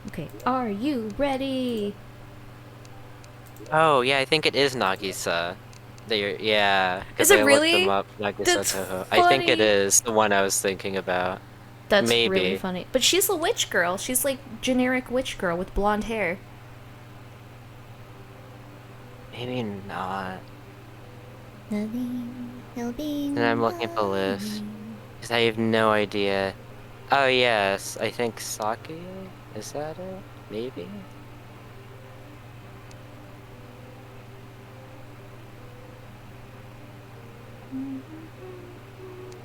Okay, are you ready? Oh, yeah, I think it is Nagisa. Yeah, Is because it I looked them really? up, Nagisa That's Toho. I think it funny. is the one I was thinking about. That's really Maybe. funny. But she's a witch girl. She's like generic witch girl with blonde hair. Maybe not. Nothing, And I'm nothing, looking at the list. nothing. Because I have no idea. Oh, yes, I think Sake? Is that it? Maybe?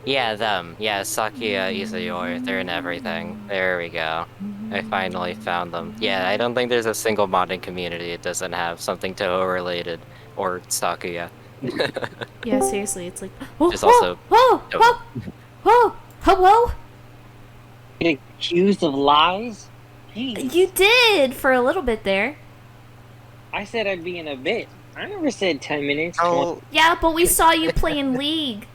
Yeah, them. Yeah, Sakia, Izayori. They're in everything. There we go. I finally found them. Yeah, I don't think there's a single modding community that doesn't have something Toho related. Or Sakuya. Yeah, seriously, it's like, oh, Just oh, also oh, Toho. oh, oh, hello? Get accused of lies? You Jeez. did for a little bit there. I said I'd be in a bit. I never said 10 minutes, 20. Oh, Yeah, but we saw you playing League.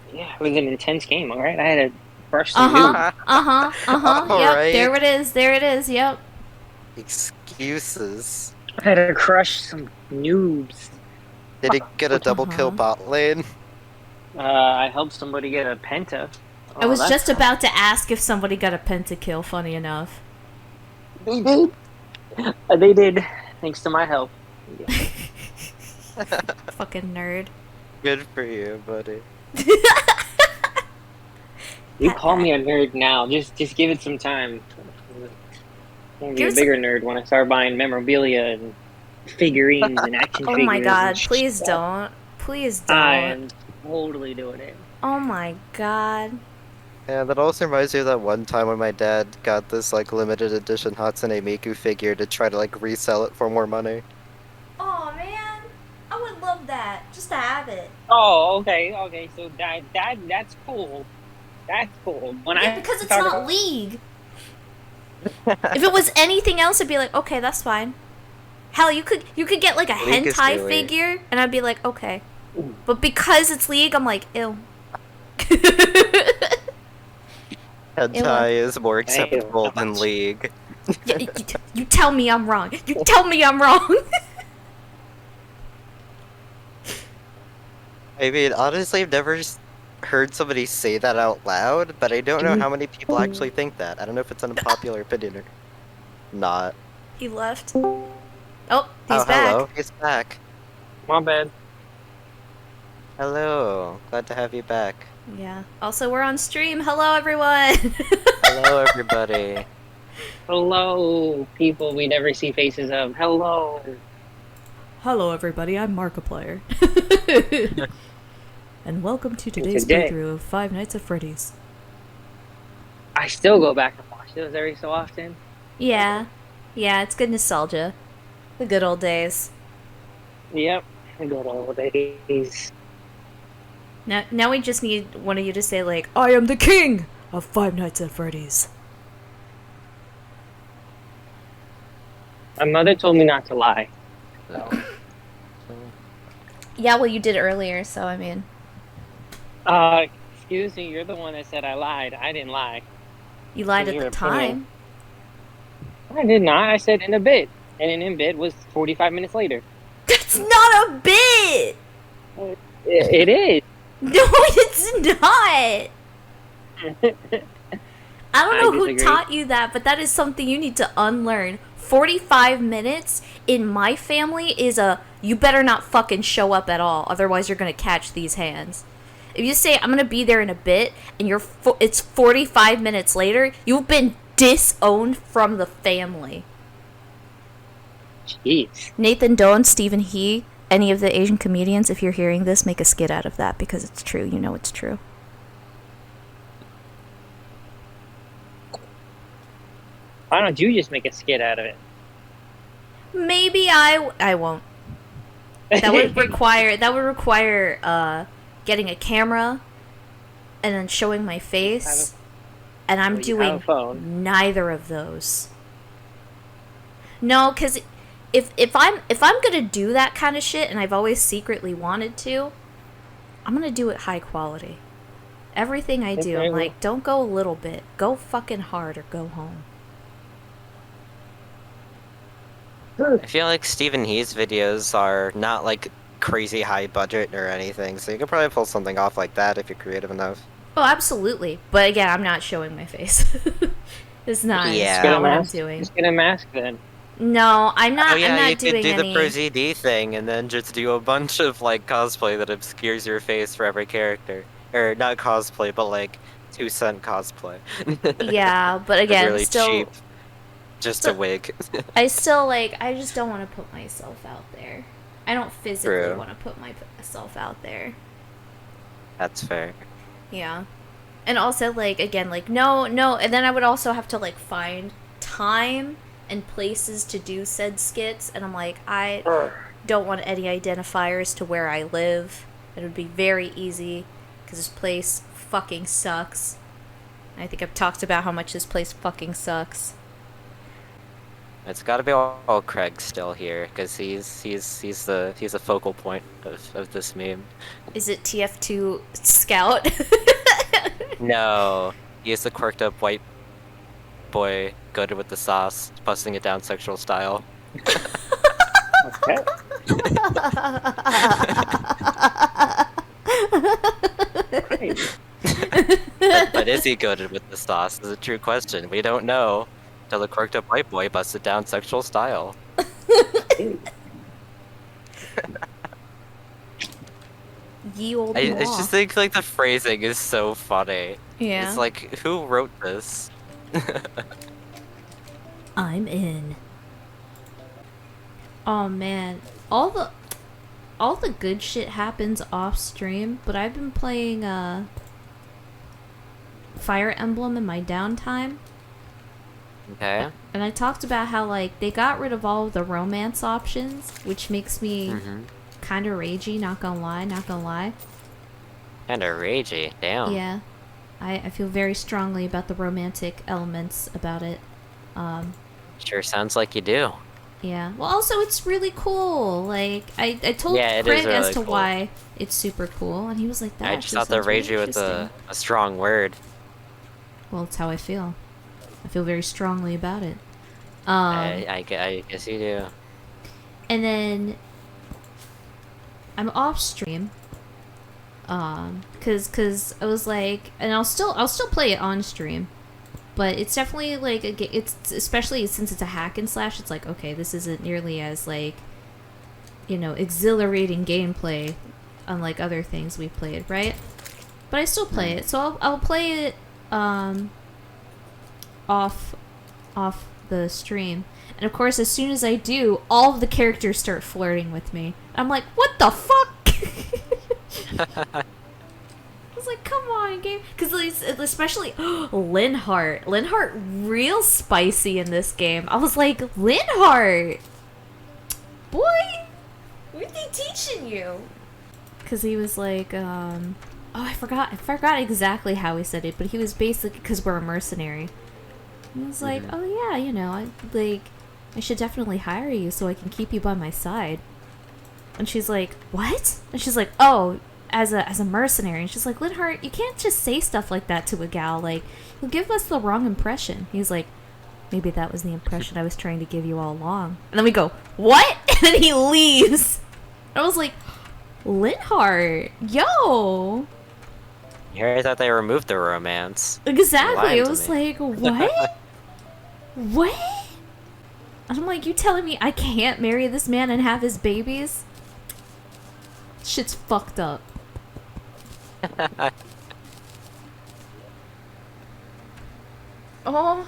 Yeah, it was an intense game, alright? I had to crush Uh some huh, noobs. uh huh, uh huh. Yep, alright. there it is, there it is, yep. Excuses. I had to crush some noobs. Did he get a Uh double kill huh. bot lane? I helped somebody get a penta. I Oh, was that's just fun. about to ask if somebody got a pentakill, funny enough. They did. They did, thanks to my help. Yeah. Fucking nerd. Good for you, buddy. You Pat call pat. me a nerd now. Just give it some time. I'm gonna be Give a us. bigger nerd when I start buying memorabilia and figurines and action Oh my figures and god, shit. please don't. Please I don't. am totally doing it. Oh my god. Yeah, that also reminds me of that one time when my dad got this like limited edition Hatsune Miku figure to try to like resell it for more money. Oh man, I would love that. Just to have it. Oh, okay. So that's cool. That's cool. When Yeah, I because it's talk not about League. If it was anything else, I'd be like, okay, that's fine. Hell, you could get like a League is hentai silly. figure, and I'd be like, okay. But because it's League, I'm like, ew. Ew. Hentai is more hey, acceptable than League. You tell me I'm wrong. You tell me I'm wrong. I mean, honestly, I've never heard somebody say that out loud, but I don't know how many people actually think that. I don't know if it's an unpopular opinion or not. He left. Oh, Oh, he's back. hello. He's back. my bad. Hello. Glad to have you back. Yeah. Also, we're on stream. Hello, everyone. Hello, everybody. Hello, people we never see faces of. Hello. Hello, everybody. I'm Markiplier. And welcome to And today's today, playthrough of Five Nights at Freddy's. I still go back and watch those every so often. Yeah. Yeah, it's good nostalgia. The good old days. Yep. Good old days. Now we just need one of you to say, like, I am the king of Five Nights at Freddy's. My mother told me not to lie. So, Yeah, well, you did earlier, so I mean. uh, excuse me, you're the one that said I lied. I didn't lie. You lied It's at your the opinion. time. I did not. I said in a bit. And an in bit was 45 minutes later. That's not a bit! It is. No, it's not! I don't I know who disagree. taught you that, but that is something you need to unlearn. 45 minutes in my family is a you better not fucking show up at all, otherwise you're gonna catch these hands. If you say I'm gonna be there in a bit and it's 45 minutes later, you've been disowned from the family. Jeez. Nathan Doan, Stephen He, any of the Asian comedians, if you're hearing this, make a skit out of that because it's true. You know it's true. Why don't you just make a skit out of it? Maybe I won't. That would require getting a camera and then showing my face, and I'm Well, you have a doing phone. neither of those. No, because if I'm gonna do that kind of shit, and I've always secretly wanted to, I'm gonna do it high quality. Everything I do, Okay, I'm well, like, don't go a little bit, go fucking hard or go home. I feel like Stephen He's videos are not like crazy high budget or anything, so you could probably pull something off like that if you're creative enough. Oh, absolutely. But again, I'm not showing my face. It's Just Yeah. get a not what I'm mask. doing. Just get a mask then. No, I'm Oh not. I'm yeah, you not could doing do the any. Pro ZD thing and then just do a bunch of like cosplay that obscures your face for every character. Or not cosplay, but like 2 cent cosplay. Yeah, but Like again, really cheap, just a still, wig. I still like. I just don't want to put myself out there. I don't physically True. want to put myself out there. That's fair. Yeah. And also, like, again, like, no, and then I would also have to, like, find time and places to do said skits, and I'm like, I don't want any identifiers to where I live. It would be very easy, because this place fucking sucks. I think I've talked about how much this place fucking sucks. It's got to be all Craig still here because he's the focal point of this meme. Is it TF2 Scout? No, he's the quirked up white boy goaded with the sauce, busting it down sexual style. Okay. Right. But is he goaded with the sauce? Is a true question. We don't know. Till the quirked up white boy busted down sexual style. Ye old I law. just think like the phrasing is so funny. Yeah. It's like who wrote this? I'm in. Oh man, all the good shit happens off stream, but I've been playing Fire Emblem in my downtime. Okay. And I talked about how like they got rid of all of the romance options, which makes me kind of ragey, not gonna lie. Kinda ragey, damn. Yeah. I feel very strongly about the romantic elements about it. Sure sounds like you do. Yeah. Well, also it's really cool. Like I told Yeah, it is Craig as really to cool. why it's super cool, and he was like, "That I just thought that ragey was a strong word. Well, it's how I feel. I feel very strongly about it. I guess you do. And then I'm off stream. Cause I was like, and I'll still play it on stream, but it's definitely like it's especially since it's a hack and slash. It's like, okay, this isn't nearly as like, exhilarating gameplay, unlike other things we played, right? But I still play it, so I'll play it off the stream. And of course, as soon as I do, all of the characters start flirting with me. I'm like, what the fuck? I was like, come on, game. Because especially Linhart. Linhart real spicy in this game. I was like, Linhart! Boy! What are they teaching you? Because he was like, oh, I forgot exactly how he said it, but he was basically, because we're a mercenary. He was like, oh yeah, I should definitely hire you so I can keep you by my side. And she's like, what? And she's like, oh, as a mercenary. And she's like, Linhart, you can't just say stuff like that to a gal. Like, you'll give us the wrong impression. He's like, maybe that was the impression I was trying to give you all along. And then we go, what? And then he leaves. I was like, Linhart, yo. Here I thought they removed the romance. Exactly. You It lied to was me. like, what? What? And I'm like, you telling me I can't marry this man and have his babies? Shit's fucked up. Oh.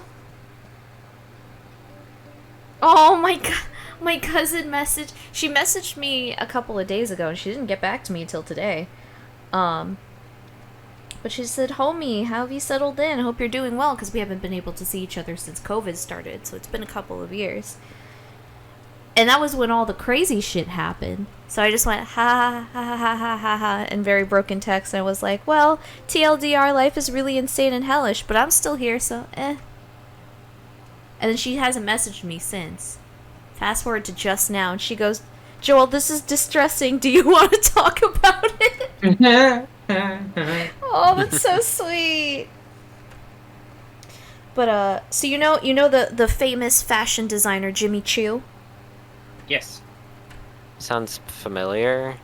Oh my god. My cousin she messaged me a couple of days ago and she didn't get back to me until today. But she said, homie, how have you settled in? I hope you're doing well, because we haven't been able to see each other since COVID started, so it's been a couple of years. And that was when all the crazy shit happened. So I just went, ha, ha, ha, ha, ha, ha, ha, in very broken text. And I was like, well, TLDR, life is really insane and hellish, but I'm still here, so eh. And then she hasn't messaged me since. Fast forward to just now, and she goes, Joel, this is distressing. Do you want to talk about it? Oh, that's so sweet. But so you know the famous fashion designer Jimmy Choo? Yes. Sounds familiar.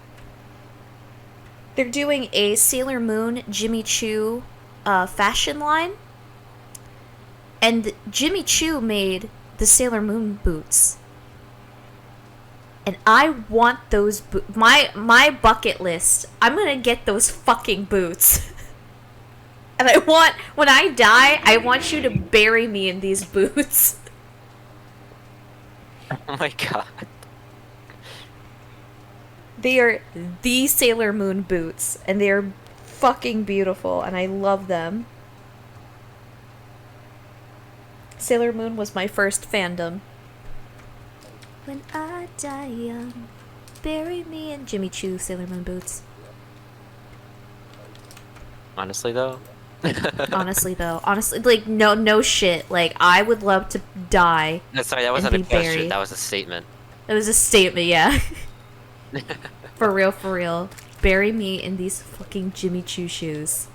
They're doing a Sailor Moon Jimmy Choo fashion line. And Jimmy Choo made the Sailor Moon boots. And I want those my bucket list. I'm going to get those fucking boots. And I want, when I die, I want you to bury me in these boots. Oh my god. They are the Sailor Moon boots, and they are fucking beautiful, and I love them. Sailor Moon was my first fandom. When I die young, bury me in Jimmy Choo Sailor Moon boots. Honestly though. Honestly, like, no shit. Like, I would love to die. No, sorry, that and wasn't a be question. buried. That was a statement. It was a statement, yeah. For real. Bury me in these fucking Jimmy Choo shoes.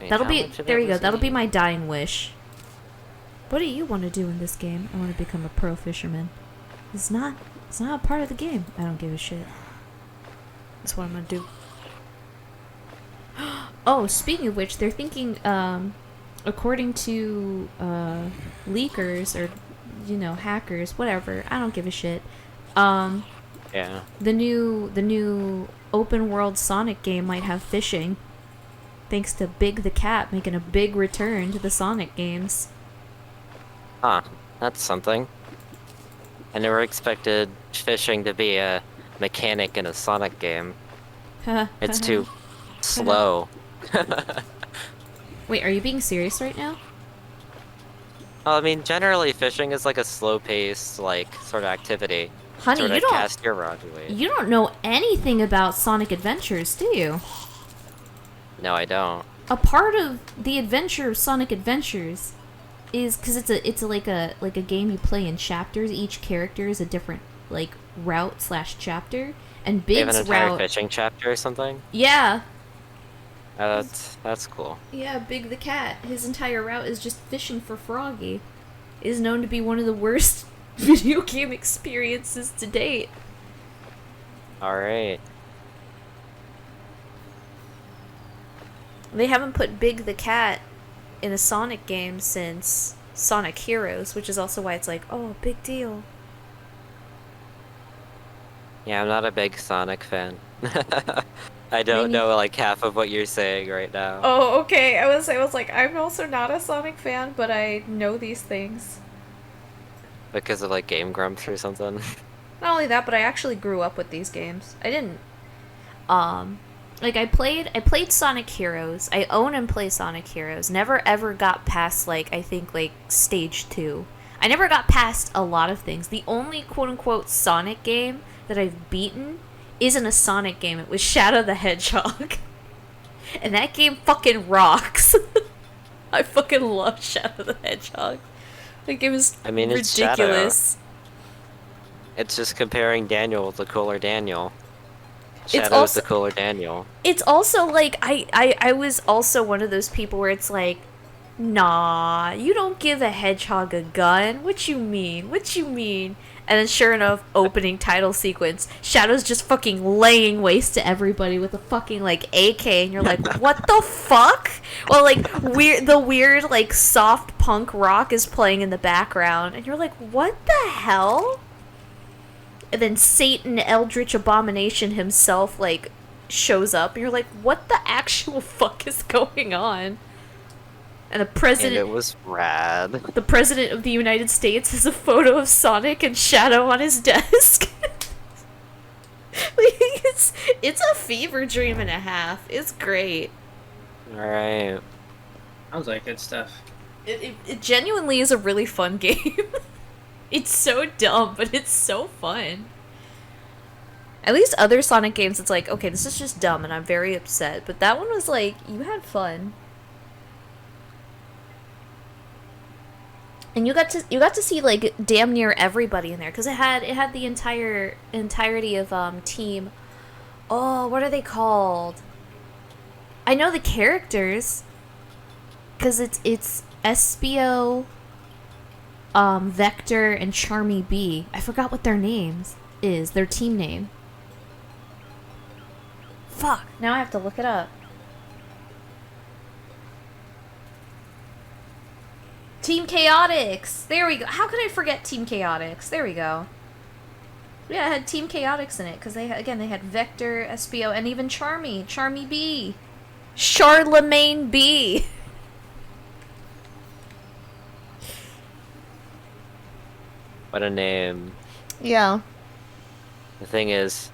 Wait, That'll how be, much of there it you go. was That'll be me? my dying wish. What do you want to do in this game? I want to become a pro fisherman. It's not a part of the game. I don't give a shit. That's what I'm gonna do. Oh, speaking of which, they're thinking, according to, leakers, or, you know, hackers, whatever, I don't give a shit, Yeah. the new open world Sonic game might have fishing, thanks to Big the Cat making a big return to the Sonic games. Huh. That's something. I never expected fishing to be a mechanic in a Sonic game. It's too slow. Wait, are you being serious right now? Well, I mean, generally fishing is like a slow-paced, like, sort of activity. Honey, sort of you don't cast your rod away. you don't know anything about Sonic Adventures, do you? No, I don't. A part of the adventure of Sonic Adventures is because it's like a game you play in chapters. Each character is a different like route / chapter, and They have an Big's entire route. fishing chapter or something? Yeah, That's cool. yeah. Big the Cat. His entire route is just fishing for Froggy. It is known to be one of the worst video game experiences to date. Alright. They haven't put Big the Cat in a Sonic game since Sonic Heroes, which is also why it's like, oh, big deal. Yeah, I'm not a big Sonic fan. I don't know like half of what you're saying right now. Oh, okay. I was like, I'm also not a Sonic fan, but I know these things. Because of like Game Grumps or something. Not only that, but I actually grew up with these games. I didn't. Like I played Sonic Heroes. I own and play Sonic Heroes. Never ever got past like I think like stage 2. I never got past a lot of things. The only quote unquote Sonic game that I've beaten isn't a Sonic game. It was Shadow the Hedgehog. And that game fucking rocks. I fucking love Shadow the Hedgehog. That game is It's ridiculous. It's just comparing Daniel with the cooler Daniel. It's Shadow's also- the cooler Daniel. It's also like I was also one of those people where it's like, nah, you don't give a hedgehog a gun. What you mean? What you mean? And then sure enough, opening title sequence, Shadow's just fucking laying waste to everybody with a fucking like AK, and you're like, what the fuck? Well, like the weird like soft punk rock is playing in the background, and you're like, what the hell? And then Satan Eldritch Abomination himself like shows up, and you're like, what the actual fuck is going on? And the And president it was rad. the president of the United States has a photo of Sonic and Shadow on his desk. Like, it's a fever dream and a half. It's great. Alright. Sounds like good stuff. It genuinely is a really fun game. It's so dumb, but it's so fun. At least other Sonic games, it's like, okay, this is just dumb and I'm very upset. But that one was like, you had fun. And you got to see like damn near everybody in there because it had the entirety of team. Oh, what are they called? I know the characters because it's Espio, Vector and Charmy B. I forgot what their names is. Their team name. Fuck. Now I have to look it up. Team Chaotix. There we go. How could I forget Team Chaotix? There we go. Yeah, it had Team Chaotix in it because they had Vector, SBO, and even Charmy B, Charlemagne B. What a name. Yeah. The thing is,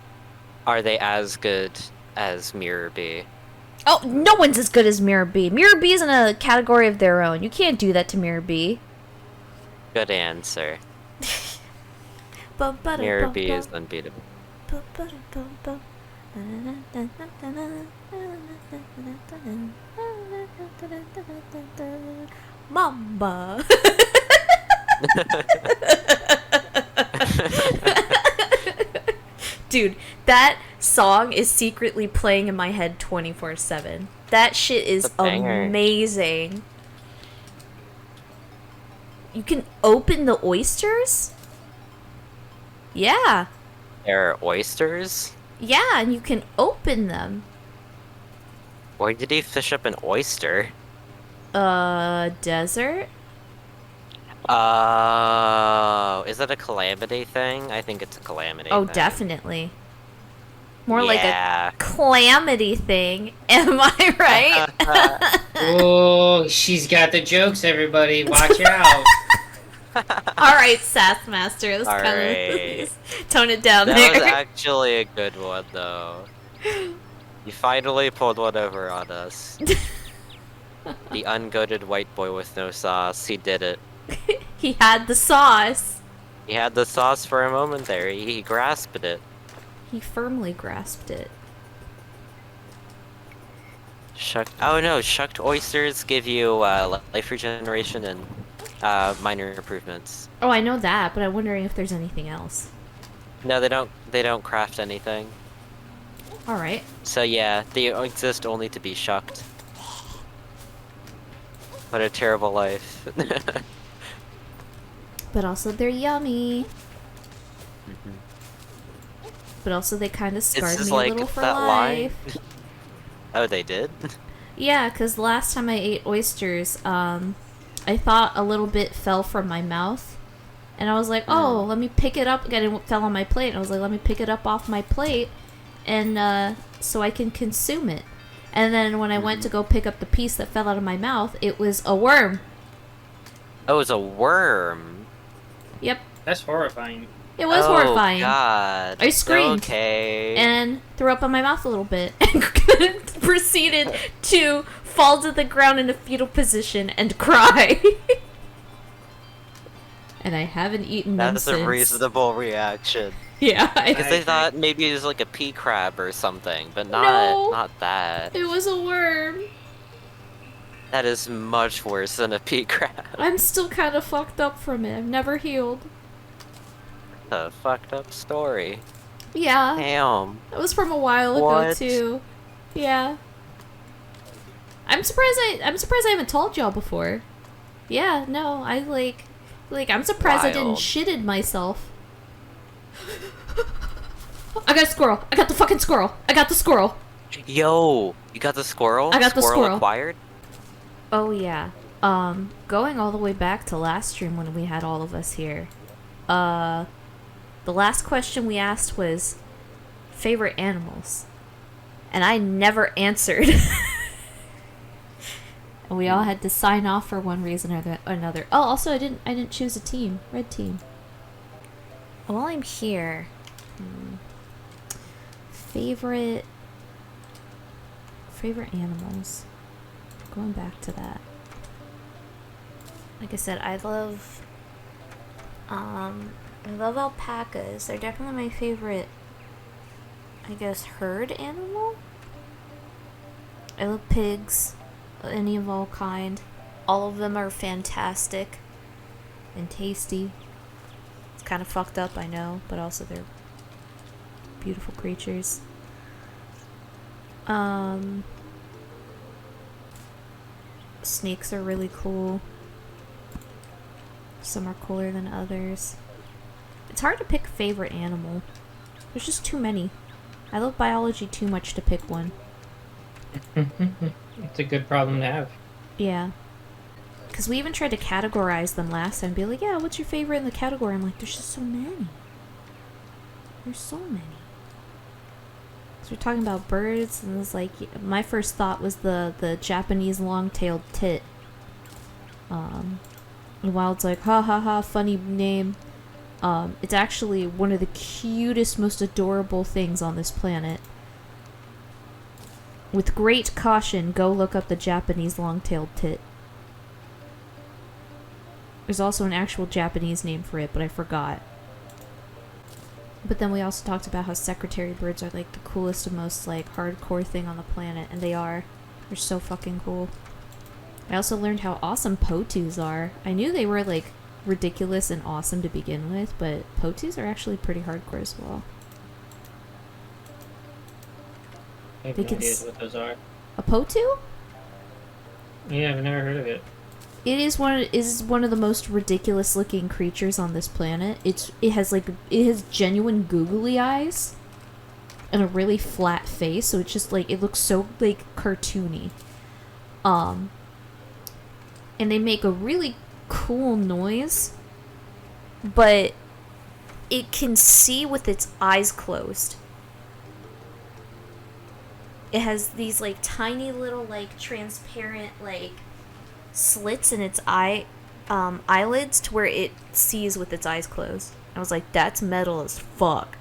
are they as good as Mirror B? Oh, no one's as good as Mirror B. Mirror B is in a category of their own. You can't do that to Mirror B. Good answer. Mirror B is unbeatable. Mamba. Dude, that song is secretly playing in my head 24/7. That shit is amazing. You can open the oysters? Yeah. There are oysters? Yeah, and you can open them. Where did he fish up an oyster? Desert? Oh, is that a Calamity thing? I think it's a Calamity Oh, thing. definitely. More like Yeah. a calamity thing. Am I right? Oh, she's got the jokes, everybody. Watch out. Alright, Sassmaster. Let's All kind right. of tone it down That there. was actually a good one, though. You finally pulled one over on us. The ungoated white boy with no sauce. He did it. He had the sauce. He had the sauce for a moment there. He grasped it. He firmly grasped it. Shucked. Oh no, shucked oysters give you life regeneration and minor improvements. Oh, I know that, but I'm wondering if there's anything else. No, they don't. They don't craft anything. All right. So yeah, they exist only to be shucked. What a terrible life. But also they're yummy. But also they kind of scarred me a little for life. Oh, they did? Yeah, because last time I ate oysters, I thought a little bit fell from my mouth. And I was like, oh, let me pick it up again. It fell on my plate. And I was like, let me pick it up off my plate and so I can consume it. And then when I went to go pick up the piece that fell out of my mouth, it was a worm. Oh, it was a worm. Yep. That's horrifying. It was horrifying. Oh, God. I screamed. Okay. And threw up on my mouth a little bit. And proceeded to fall to the ground in a fetal position and cry. And I haven't eaten them That's since. a reasonable reaction. Yeah. Because they agree. thought maybe it was like a pea crab or something, but No. not that. It was a worm. That is much worse than a pea crab. I'm still kind of fucked up from it. I've never healed. A fucked up story. Yeah. Damn. It was from a while ago What? too. Yeah. I'm surprised I haven't told y'all before. Yeah, no, I like I'm surprised I didn't Wild. shitted myself. I got a squirrel. I got the fucking squirrel. I got the squirrel. Yo, you got the squirrel? I got the squirrel. Acquired? Oh yeah. Going all the way back to last stream when we had all of us here. The last question we asked was favorite animals. And I never answered. And we all had to sign off for one reason or another. Oh, also I didn't choose a team. Red team. While I'm here, favorite animals. Going back to that. Like I said, I love alpacas. They're definitely my favorite, I guess, herd animal. I love pigs, any of all kind. All of them are fantastic and tasty. It's kind of fucked up, I know, but also they're beautiful creatures. Snakes are really cool. Some are cooler than others. It's hard to pick a favorite animal. There's just too many. I love biology too much to pick one. It's a good problem to have. Yeah. Because we even tried to categorize them last time. Be like, yeah, what's your favorite in the category? I'm like, there's just so many. There's so many. So we're talking about birds, and it's like, my first thought was the Japanese long-tailed tit. And Wild's like, ha ha ha, funny name. It's actually one of the cutest, most adorable things on this planet. With great caution, go look up the Japanese long-tailed tit. There's also an actual Japanese name for it, but I forgot. But then we also talked about how secretary birds are like the coolest and most like hardcore thing on the planet, and they are. They're so fucking cool. I also learned how awesome potus are. I knew they were like ridiculous and awesome to begin with, but potus are actually pretty hardcore as well. I have They no can idea s- what those are. A potu? Yeah, I've never heard of it. It is one of the most ridiculous looking creatures on this planet. It has genuine googly eyes and a really flat face, so it's just like it looks so like cartoony. And they make a really cool noise, but it can see with its eyes closed. It has these like tiny little like transparent like slits in its eyelids to where it sees with its eyes closed. I was like, that's metal as fuck.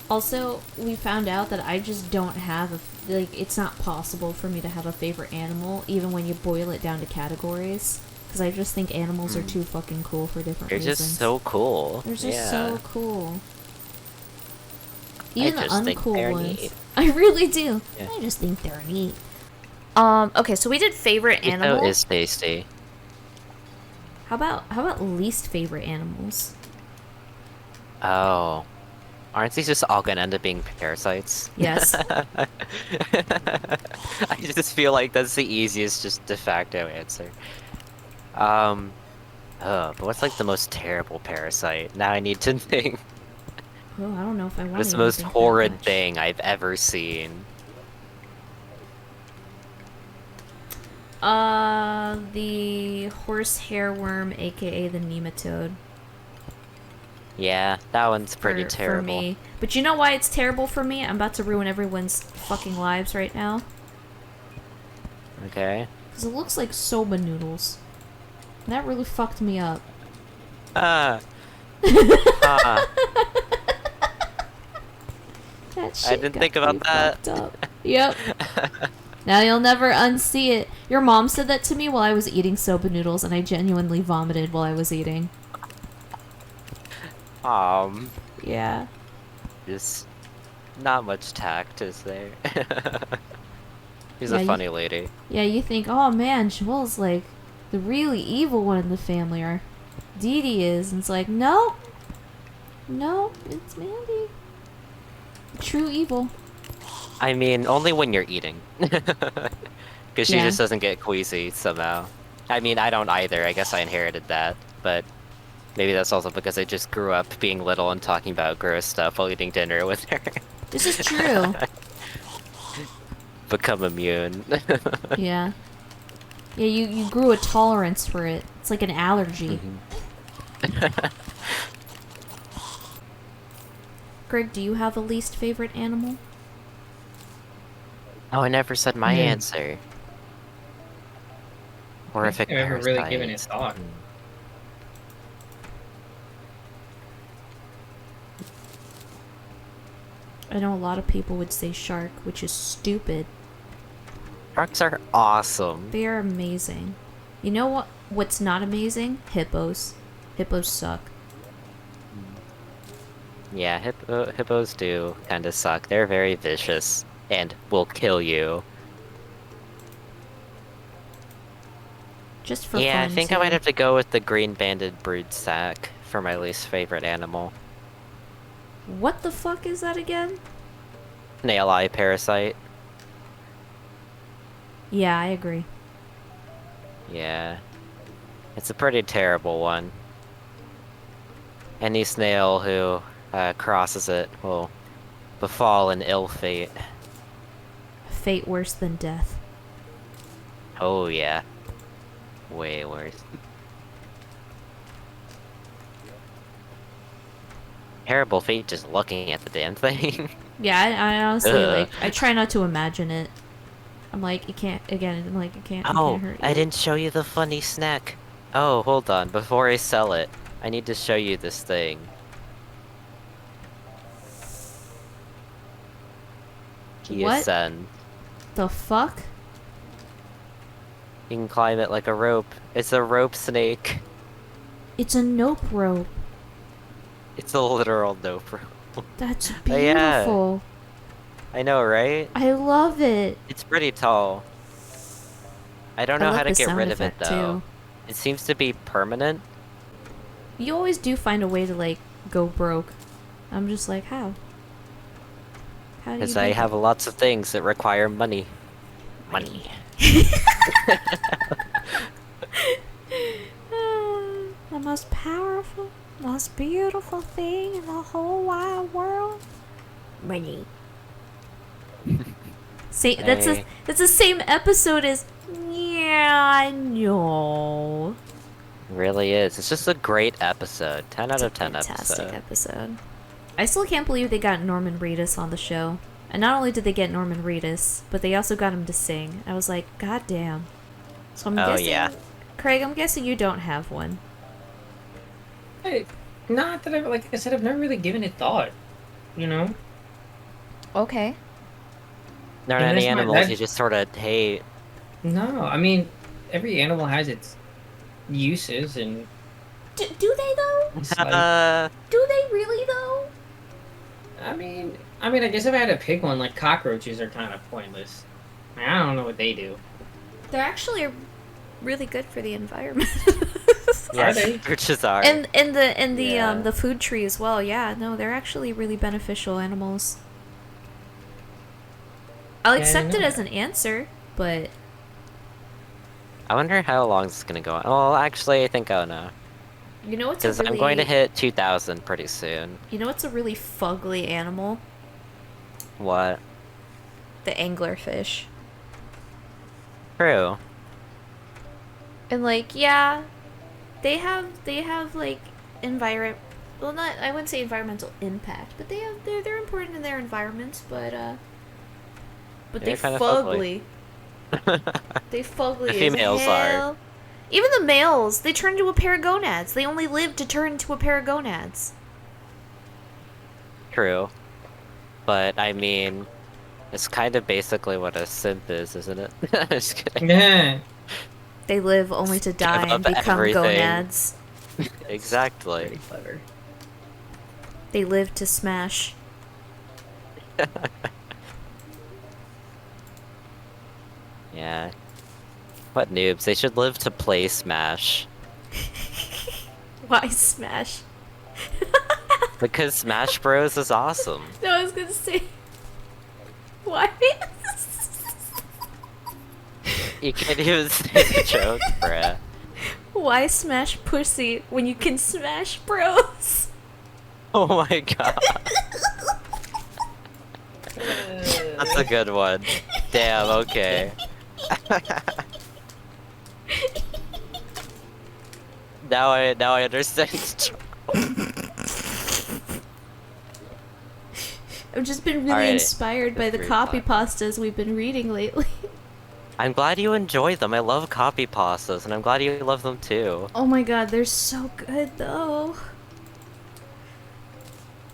Also, we found out that I just don't have it's not possible for me to have a favorite animal, even when you boil it down to categories. Because I just think animals are too fucking cool for different They're reasons. just so cool. They're just yeah. so cool. Even the just think uncool they're ones. neat. I really do. Yeah. I just think they're neat. Okay, so we did favorite animal. Ito is tasty. How about least favorite animals? Oh. Aren't these just all gonna end up being parasites? Yes. I just feel like that's the easiest, just de facto answer. But what's like the most terrible parasite? Now I need to think. Oh, I don't know if I want What's to the most think that horrid much. thing I've ever seen? The horse hairworm, aka the nematode. Yeah, that one's pretty for terrible. me. But you know why it's terrible for me? I'm about to ruin everyone's fucking lives right now. Okay. Because it looks like soba noodles. And that really fucked me up. Ah. That shit I didn't got think about me that. fucked up. Yep. Now you'll never unsee it. Your mom said that to me while I was eating soba noodles, and I genuinely vomited while I was eating. Yeah. Yeah. Just not much tact, is there? She's Yeah, a you- funny lady. Yeah, you think, oh man, Joel's like the really evil one in the family, or Dee Dee is, and it's like, no. No, it's Mandy. True evil. I mean, only when you're eating. Because she Yeah. just doesn't get queasy somehow. I mean, I don't either. I guess I inherited that. But maybe that's also because I just grew up being little and talking about gross stuff while eating dinner with her. This is true. Become immune. Yeah. Yeah, you grew a tolerance for it. It's like an allergy. Greg, do you have a least favorite animal? Oh, I never said my Hmm. answer. Horrific I've never really given parasites. it thought. I know a lot of people would say shark, which is stupid. Sharks are awesome. They are amazing. You know what's not amazing? Hippos. Hippos suck. Yeah, hippos do kind of suck. They're very vicious and will kill you. Just for Yeah, I fun, think too. I might have to go with the green-banded broodsack for my least favorite animal. What the fuck is that again? Nail eye parasite. Yeah, I agree. Yeah. It's a pretty terrible one. Any snail who crosses it will befall an ill fate. Fate worse than death. Oh yeah. Way worse. Terrible fate just looking at the damn thing. Yeah, I honestly, Ugh. like, I try not to imagine it. I'm like, it can't, again, I'm like, it can't Oh, hurt you. I didn't show you the funny snack. Oh, hold on. Before I sell it, I need to show you this thing. What? Ascend. The fuck? You can climb it like a rope. It's a rope snake. It's a nope rope. It's a literal nope rope. That's yeah. beautiful. I know, right? I love it. It's pretty tall. I don't know love how to the get sound rid of it effect, though. too. It seems to be permanent. You always do find a way to, like, go broke. I'm just like, how? How do you Because do I that? have lots of things that require money. Money. The most powerful, most beautiful thing in the whole wide world. Money. See, that's the same episode as. Yeah, I know. It really is. It's just a great episode. 10 out of 10 Fantastic episode. episode. I still can't believe they got Norman Reedus on the show. And not only did they get Norman Reedus, but they also got him to sing. I was like, God damn. So I'm guessing, yeah. Craig, I'm guessing you don't have one. Not that I've, like I said, I've never really given it thought. You know? Okay. There And aren't any that's my- animals that- you just sort of hate. No, I mean, every animal has its uses, and Do they though? it's like, Do they really though? I mean, I guess if I had to pick one, like cockroaches are kind of pointless. I don't know what they do. They're actually really good for the environment. Yeah, Are they? Birches are. and the Yeah. the food tree as well. Yeah, no, they're actually really beneficial animals. I'll Yeah, I accept know it as that. an answer, but I wonder how long this is gonna go on. Well, actually, I think I'll know. you know what's a Because really I'm going to hit 2,000 pretty soon. you know what's a really fugly animal? What? The anglerfish. True. And like, yeah, they have like well, not, I wouldn't say environmental impact, but they're important in their environments, but They're they kinda fugly. They fugly The as females hell. are. Even the males, they turn into a pair of gonads. They only live to turn into a pair of gonads. True. But, I mean, it's kind of basically what a simp is, isn't it? Just kidding. Yeah. They live only to Give die and up become everything. gonads. Exactly. Pretty clever. They live to smash. Yeah. What noobs? They should live to play Smash. Why smash? Because Smash Bros is awesome. No, I was gonna say. Why? You can't even say the joke, bruh. Why smash pussy when you can smash bros? Oh my god. That's a good one. Damn, okay. Now I understand. I've just been really Alright, inspired by the good copy thought. pastas we've been reading lately. I'm glad you enjoy them. I love copy pastas, and I'm glad you love them too. Oh my god, they're so good though.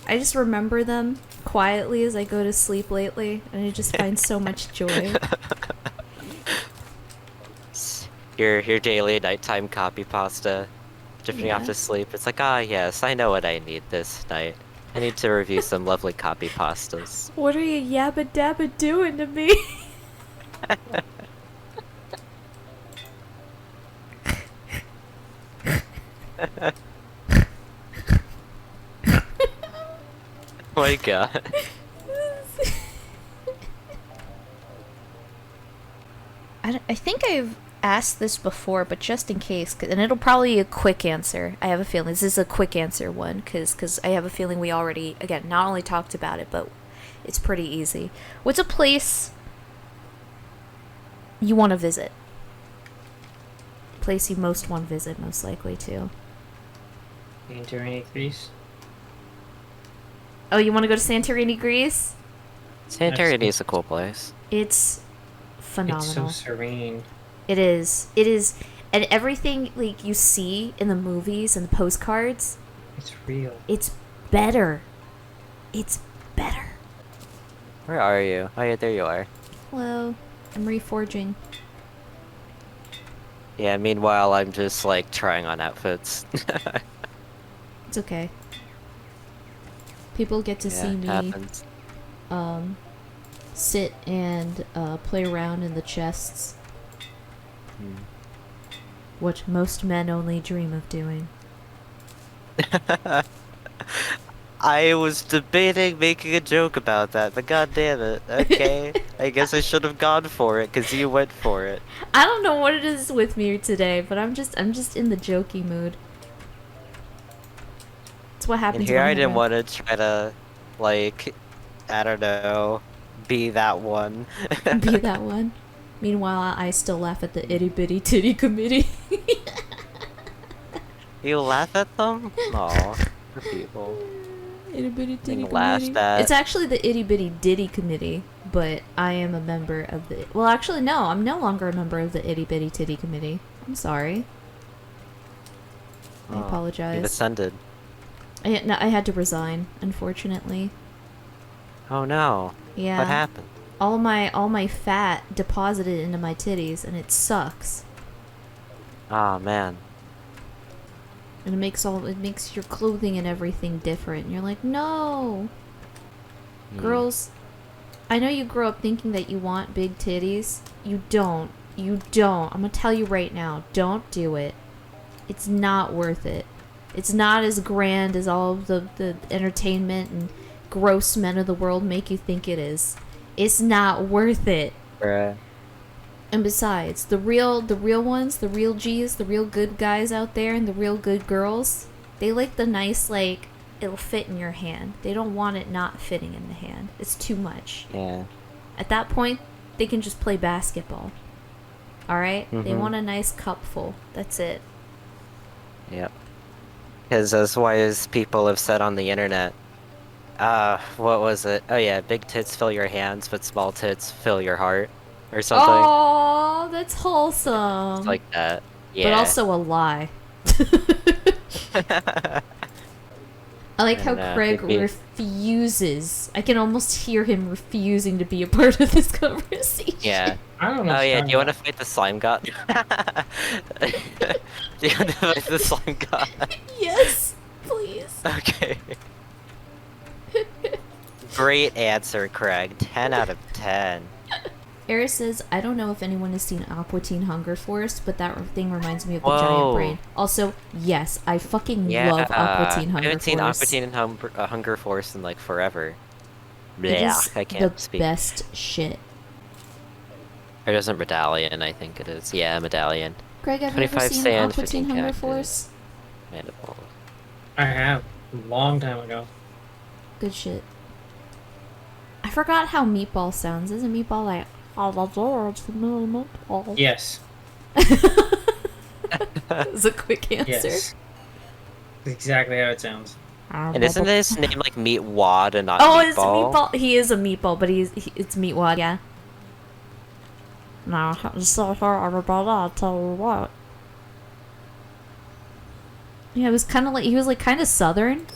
I just remember them quietly as I go to sleep lately, and I just find so much joy. Your daily nighttime copy pasta, drifting off Yeah. to sleep. It's like, ah, yes, I know what I need this night. I need to review some lovely copy pastas. What are you yabba dabba doing to me? Oh my god. I think I've asked this before, but just in case, and it'll probably be a quick answer. I have a feeling this is a quick answer one, because I have a feeling we already, again, not only talked about it, but it's pretty easy. What's a place you want to visit? Place you most want to visit, most likely, too. Santorini, Greece. Oh, you want to go to Santorini, Greece? Santorini is a cool place. It's phenomenal. It's so serene. It is. It is. And everything like you see in the movies and the postcards, It's real. it's better. It's better. Where are you? Oh yeah, there you are. Hello. I'm reforging. Yeah, meanwhile, I'm just, like, trying on outfits. It's okay. People get to Yeah, see me happens. sit and play around in the chests, Hmm. what most men only dream of doing. I was debating making a joke about that, but god damn it. Okay, I guess I should have gone for it, because you went for it. I don't know what it is with me today, but I'm just in the jokey mood. It's what happens And here when I didn't have want to try to, like, I don't know, be that one. a- be that one. Meanwhile, I still laugh at the itty bitty titty committee. You laugh at them? Aw, for people. Itty bitty titty Being laughed committee. at. It's actually the itty bitty ditty committee, but I am a member of the. Well, actually, no, I'm no longer a member of the itty bitty titty committee. I'm sorry. I Oh, apologize. You've ascended. I had to resign, unfortunately. Oh no. Yeah. What happened? All my fat deposited into my titties, and it sucks. Ah man. And it makes your clothing and everything different. And you're like, no, girls. I know you grow up thinking that you want big titties. You don't. You don't. I'm gonna tell you right now. Don't do it. It's not worth it. It's not as grand as all of the entertainment and gross men of the world make you think it is. It's not worth it. Bruh. And besides, the real ones, the real G's, the real good guys out there and the real good girls, they like the nice, like, it'll fit in your hand. They don't want it not fitting in the hand. It's too much. Yeah. At that point, they can just play basketball. Alright? They Mhm. want a nice cupful. That's it. Yep. Because as wise people have said on the internet, what was it? Oh yeah, big tits fill your hands, but small tits fill your heart. Or something. Oh, that's wholesome. It's like that. Yeah. But also a lie. I like how And, Craig maybe- refuses. I can almost hear him refusing to be a part of this conversation. Yeah. I don't know. Oh yeah, do you want to fight the slime god? Do you want to fight the slime god? Yes, please. Okay. Great answer, Craig. 10 out of 10. Eris says, I don't know if anyone has seen Aqua Teen Hunger Force, but that thing reminds me of the Whoa. giant brain. Also, yes, I fucking love Aqua Teen Hunger Force. I haven't seen Aqua Teen Hunger Force in like forever. It Blech, is I can't the speak. best shit. Or doesn't Medallion, I think it is. Yeah, Medallion. Greg, have you ever 25 seen sand, Aqua Teen 15 Hunger cactus. Force? Mandible. I have. A long time ago. Good shit. I forgot how Meatball sounds. Isn't Meatball like, meatball? Yes. Is a quick answer. Yes. Exactly how it sounds. And isn't his name like Meat Wad and not Oh, Meatball? it's Meatball. He is a meatball, but it's Meatwad, yeah. Now, so far, everybody, I'll tell you what. Yeah, it was kind of like, he was like kind of southern.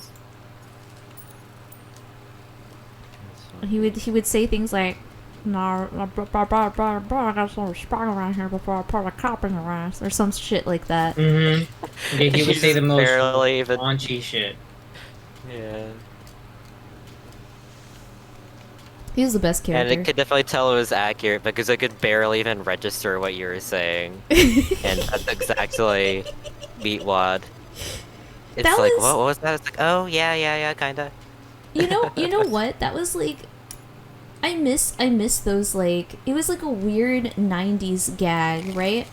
And he would say things like, no, I got some respect around here before I put a cop in your ass, or some shit like that. Mm-hmm. Yeah, he would He's say the most barely even- raunchy shit. Yeah. He was the best And character. it could definitely tell it was accurate because I could barely even register what you were saying. And that's exactly Meatwad. It's That like, was- what was that? It's like, oh, yeah, kinda. You know what? That was like, I miss those, like, it was like a weird 90s gag, right?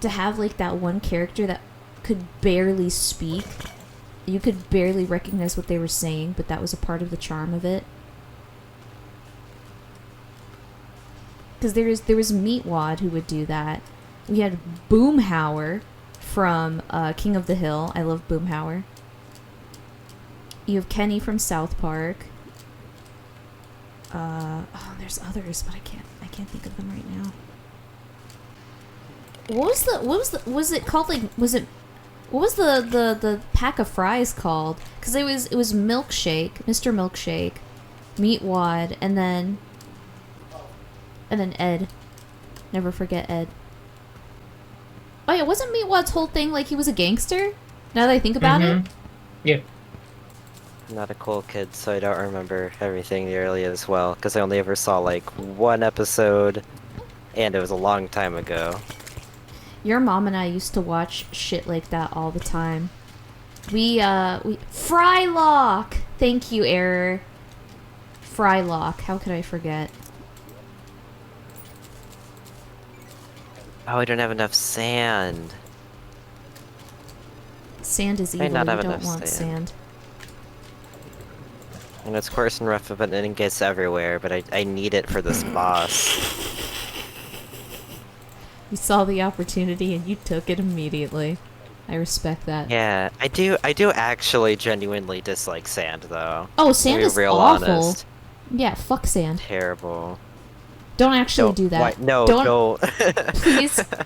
to have like that one character that could barely speak. You could barely recognize what they were saying, but that was a part of the charm of it. Because there was Meatwad who would do that. We had Boomhauer from King of the Hill. I love Boomhauer. You have Kenny from South Park. There's others, but I can't think of them right now. What was it called? Like, what was the pack of fries called? Because it was Milkshake, Mr. Milkshake, Meatwad, and then Ed. Never forget Ed. Oh yeah, wasn't Meatwad's whole thing like he was a gangster? Now that I think about it. Yeah. I'm not a cool kid, so I don't remember everything nearly as well, because I only ever saw like one episode, and it was a long time ago. Your mom and I used to watch shit like that all the time. We Frylock! Thank you, Error. Frylock, how could I forget? Oh, I don't have enough sand. Sand is I evil, not you have don't enough want sand. And it's coarse and rough, but it gets everywhere, but I need it for this boss. You saw the opportunity and you took it immediately. I respect that. Yeah, I do actually genuinely dislike sand, though. Oh, sand To be is real awful. honest. Yeah, fuck sand. Terrible. Don't actually Don't- do that. why- no, don't. don't.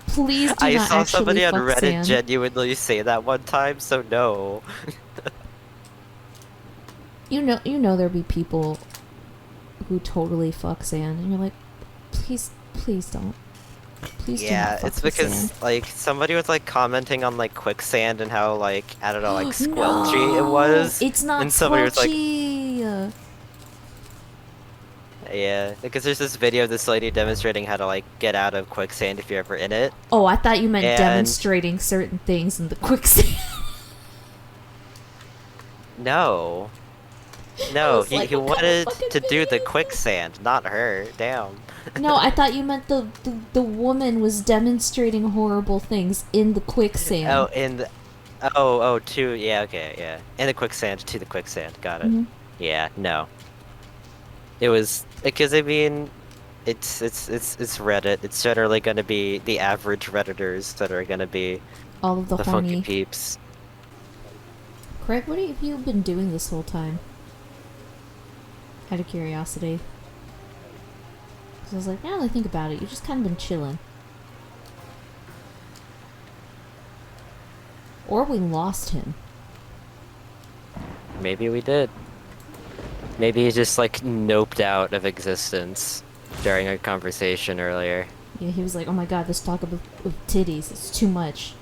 Please do I not saw actually somebody on fuck Reddit sand. genuinely say that one time, so no. You know there'll be people who totally fuck sand, and you're like, please don't. Please do not Yeah, fuck it's with because sand. like somebody was like commenting on like quicksand and how like I don't know like squelchy it was. It's not and somebody was like, squelchy. yeah, because there's this video of this lady demonstrating how to like get out of quicksand if you're ever in it. Oh, I thought you meant And- demonstrating certain things in the quicksand. No. I No, was like, he what kind of wanted fucking to do the video is quicksand, not her. Damn. No, I thought you meant the woman was demonstrating horrible things in the quicksand. Oh, in the yeah, okay, yeah. In the quicksand to the quicksand. Got it. Mhm. Yeah, no. It was because I mean, it's Reddit. It's generally going to be the average redditors that are going to be All of the the horny. funky peeps. Craig, what have you been doing this whole time? Out of curiosity. Because I was like, now that I think about it, you've just kind of been chilling. Or we lost him. Maybe we did. Maybe he just like noped out of existence during our conversation earlier. Yeah, he was like, oh my god, this talk of titties, it's too much.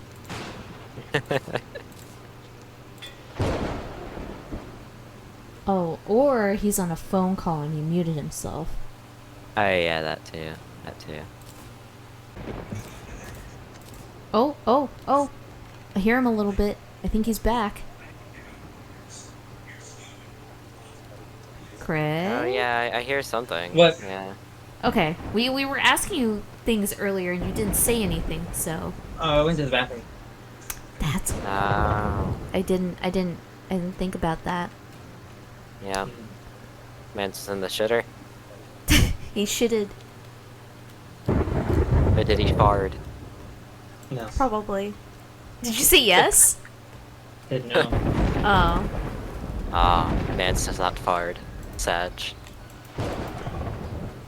Oh, or he's on a phone call and he muted himself. Oh yeah, that too. That too. Oh. I hear him a little bit. I think he's back. Craig? Oh yeah, I hear something. What? Yeah. Okay, we were asking you things earlier and you didn't say anything, so Oh, I went to the bathroom. that's Oh. I didn't think about that. Yeah. Man's in the shitter. He shitted. Or did he fart? No. Probably. Did you say yes? Said no. Oh. Ah, Mance does not fart. Sag.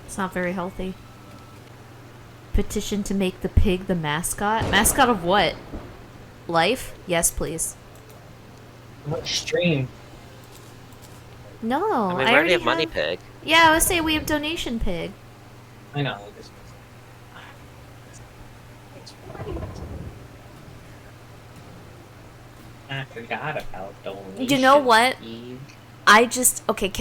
It's not very healthy. Petition to make the pig the mascot? Mascot of what? Life? Yes, please. What stream? No, I mean, we already have Money Pig. Yeah, I would say we have Donation Pig. I know. I forgot about donation. You know what? Eve. I just okay.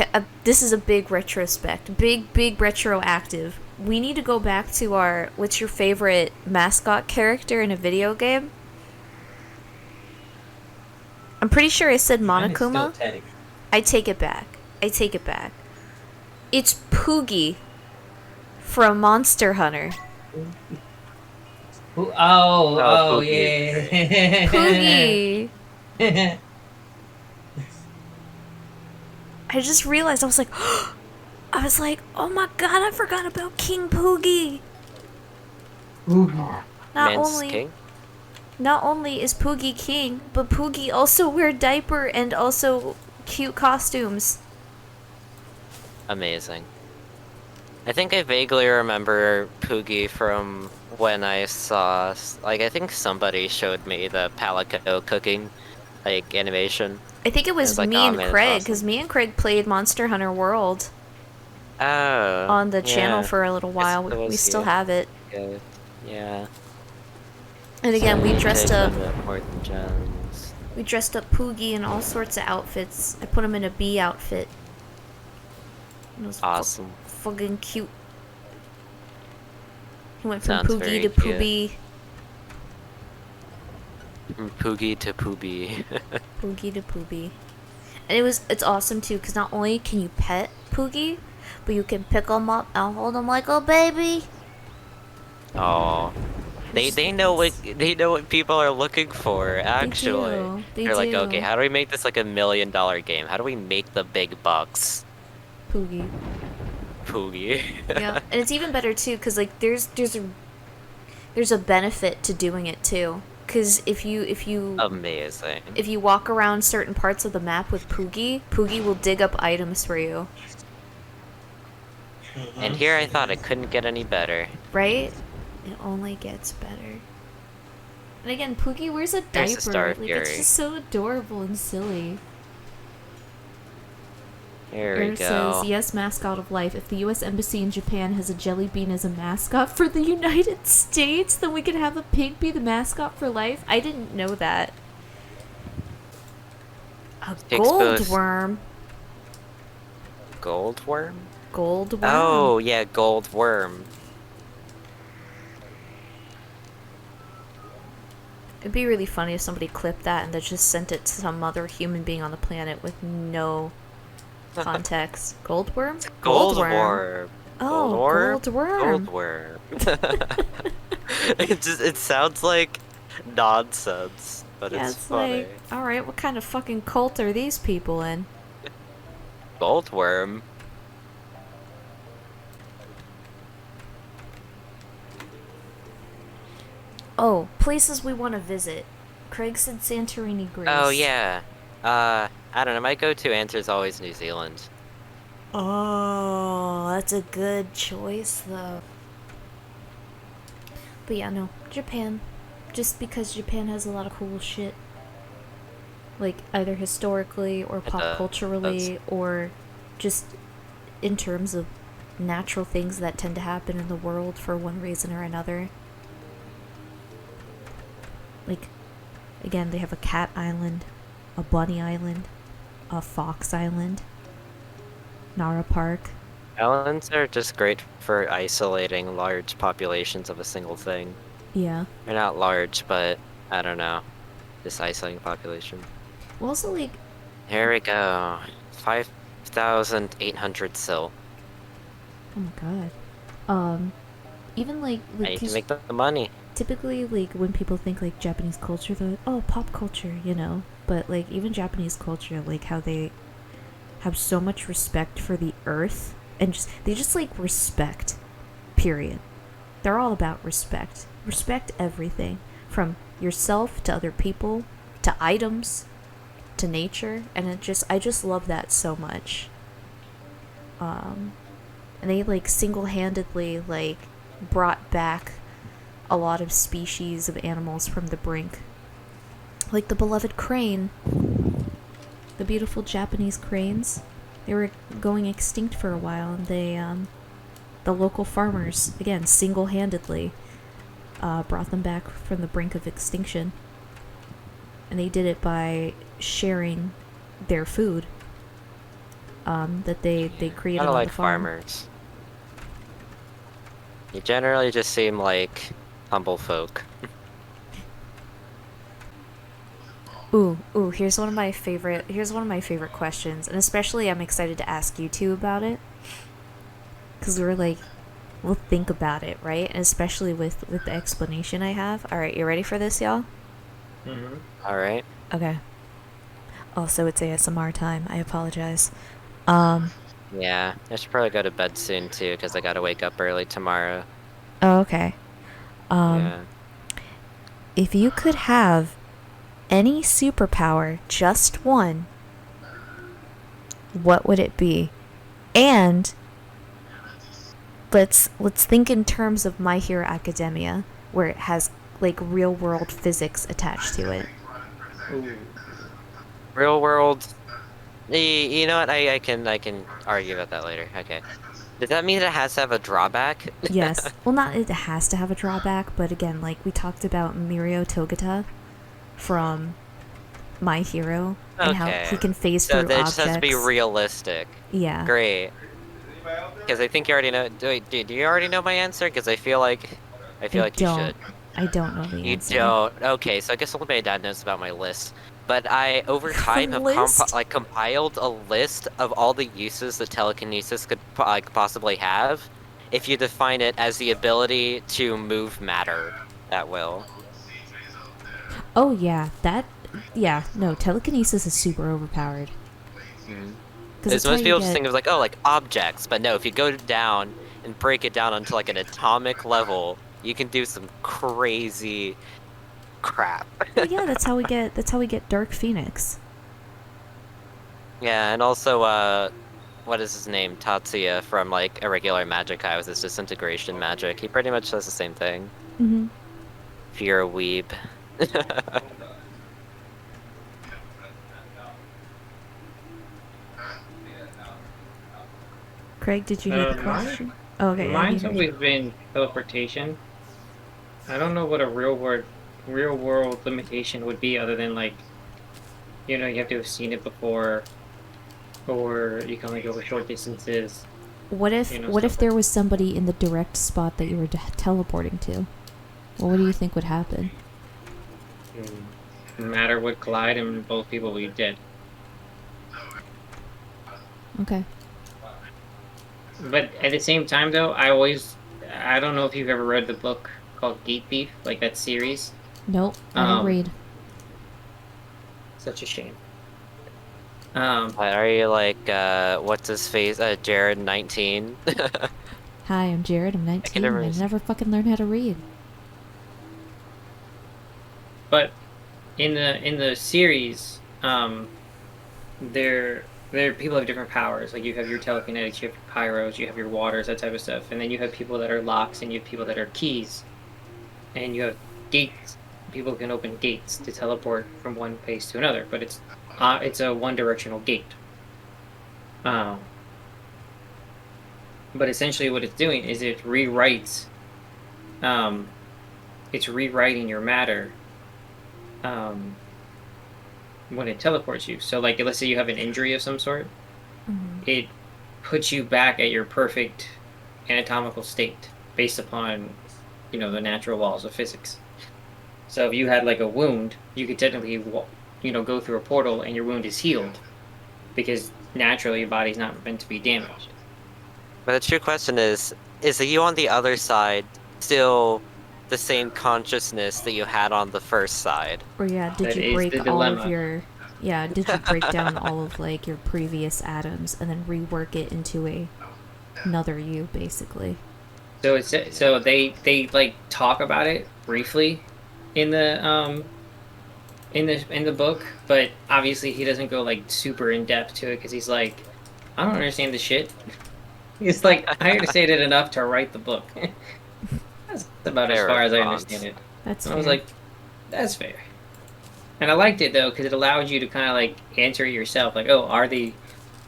This is a big retrospect, big retroactive. We need to go back to our. What's your favorite mascot character in a video game? I'm pretty sure I said Mine is still Monokuma. Teddy. I take it back. It's Poogie from Monster Hunter. Oh, Pookie is yeah. Poogie. I just realized, I was like, oh my god, I forgot about King Poogie. Ooh. Not Mince only King. not only is Poogie king, but Poogie also wear diaper and also cute costumes. Amazing. I think I vaguely remember Poogie from when I saw, like, I think somebody showed me the Palico cooking, like, animation. I think it I was was like, me oh and man, it's Craig, because awesome. me and Craig played Monster Hunter World Oh, on the channel yeah. for a little Guess while. it We was still you. have it. Good. Yeah. And So again, you take them to Port Gems. we dressed up Poogie in all sorts of outfits. I put him in a bee outfit. It was Awesome. fucking cute. He went from Sounds Poogie very to cute. Poobie. From Poogie to Poobie. Poogie to Poobie. And it's awesome too, because not only can you pet Poogie, but you can pick him up and hold him like a baby. Oh. They know what people are looking for, They actually. do. They They're like, okay, do. how do we make this like $1 million game? How do we make the big bucks? Poogie. Poogie. Yeah, and it's even better too, because like there's a benefit to doing it too. Because Amazing. if you walk around certain parts of the map with Poogie, Poogie will dig up items for you. And here I thought it couldn't get any better. Right? It only gets better. And again, Poogie wears a There's diaper. a Star Like, it's Fury. just so adorable and silly. Here we Eric go. says, yes, mascot of life. If the U.S. Embassy in Japan has a jelly bean as a mascot for the United States, then we could have a pig be the mascot for life? I didn't know that. A Pigs gold both- worm. Gold worm? Gold worm. Oh, yeah, gold worm. It'd be really funny if somebody clipped that and then just sent it to some other human being on the planet with no context. Gold worm? Gold worm. Oh, Gold worm? gold worm. Gold worm. It sounds like nonsense, but Yeah, it's it's funny. like, alright, what kind of fucking cult are these people in? Gold worm. Oh, places we want to visit. Craig said Santorini, Greece. Oh yeah. I don't know. My go-to answer is always New Zealand. Oh, that's a good choice, though. But yeah, no, Japan. Just because Japan has a lot of cool shit. Like, either historically or pop does. culturally, or just in terms of natural things that tend to happen in the world for one reason or another. Like, again, they have a cat island, a bunny island, a fox island, Nara Park. Islands are just great for isolating large populations of a single thing. Yeah. They're not large, but I don't know. This isolating population. Well, also, like, Here we go. 5,800 sil. oh my god. Even like I need to 'cause make the money. typically, like, when people think like Japanese culture, they're like, oh, pop culture, you know. But like, even Japanese culture, like how they have so much respect for the earth, and they just like respect. Period. They're all about respect. Respect everything, from yourself to other people, to items, to nature, and I just love that so much. And they like single-handedly like brought back a lot of species of animals from the brink, like the beloved crane, the beautiful Japanese cranes. They were going extinct for a while, and the local farmers, again, single-handedly brought them back from the brink of extinction. And they did it by sharing their food that they created I on like the farm. farmers. You generally just seem like humble folk. Ooh, here's one of my favorite questions, and especially I'm excited to ask you two about it. Cuz we're like will think about it, right? And especially with the explanation I have. All right, you ready for this, y'all? Mm-hmm. All right. Okay. Also, it's ASMR time. I apologize. Yeah, I should probably go to bed soon too, because I gotta wake up early tomorrow. Oh, okay. Yeah. If you could have any superpower, just one, what would it be? And let's think in terms of My Hero Academia, where it has like real world physics attached to it. Ooh. Real world. You know what? I can argue about that later. Okay. Does that mean it has to have a drawback? Yes. Well, not it has to have a drawback, but again, like we talked about Mirio Togata from My Hero and how he Okay. can phase So through that it just has to be objects. realistic. Yeah. Great. Because I think you already know. Do you already know my answer? Because I I feel like you don't. should. I don't know the You answer. don't. Okay, so I guess only my dad knows about my list. But I, over The time, have list? compiled a list of all the uses that telekinesis could possibly have, if you define it as the ability to move matter at will. Oh yeah, that. Yeah, no, telekinesis is super overpowered. Mm-hmm. Because As that's how most you people just get. think of like, oh, like objects, but no, if you go down and break it down onto like an atomic level, you can do some crazy crap. Well, yeah, that's how we get. That's how we get Dark Phoenix. Yeah, and also, what is his name? Tatsuya from like Irregular Magic Eye with his disintegration magic. He pretty much does the same thing. Mm-hmm. If you're a weeb. Craig, did you hear the Mine, question? Oh, okay, yeah, he mine's heard you. always been teleportation. I don't know what a real world limitation would be other than like, you know, you have to have seen it before, or you can only go short distances, you know, What stuff if like there was somebody in the direct spot that you were teleporting to? Well, what do you think would happen? that. Matter would collide and both people would be dead. Okay. But at the same time, though, I don't know if you've ever read the book called Gate Thief, like that series. Nope, I don't Um, read. Such a shame. Are you like, what's his face? Jared 19? Hi, I'm Jared. I'm I can 19, never. and I never fucking learned how to read. But in the series, there people have different powers. Like you have your telekinetics, you have your pyros, you have your waters, that type of stuff, and then you have people that are locks, and you have people that are keys, and you have gates. People can open gates to teleport from one place to another, but it's a one directional gate. Um, but essentially, what it's doing is um, it's rewriting your matter. Um, when it teleports you. So like let's say you have an injury of some sort, it puts you back at your perfect anatomical state based upon, you know, the natural laws of physics. So if you had like a wound, you could technically you know, go through a portal and your wound is healed because naturally your body's not meant to be damaged. But the true question is you on the other side still the same consciousness that you had on the first side? Or yeah, did That you is the break all of dilemma. your... Yeah, did you break down all of, like, your previous atoms and then rework it into another you, basically? So they like talk about it briefly in the book, but obviously he doesn't go like super in depth to it because he's like, I don't understand the shit. He's like, I understand it enough to write the book. That's about as Fair far as I understand response. it. That's And I was fair. like, that's fair. And I liked it though because it allowed you to kind of like answer yourself, like, oh, are they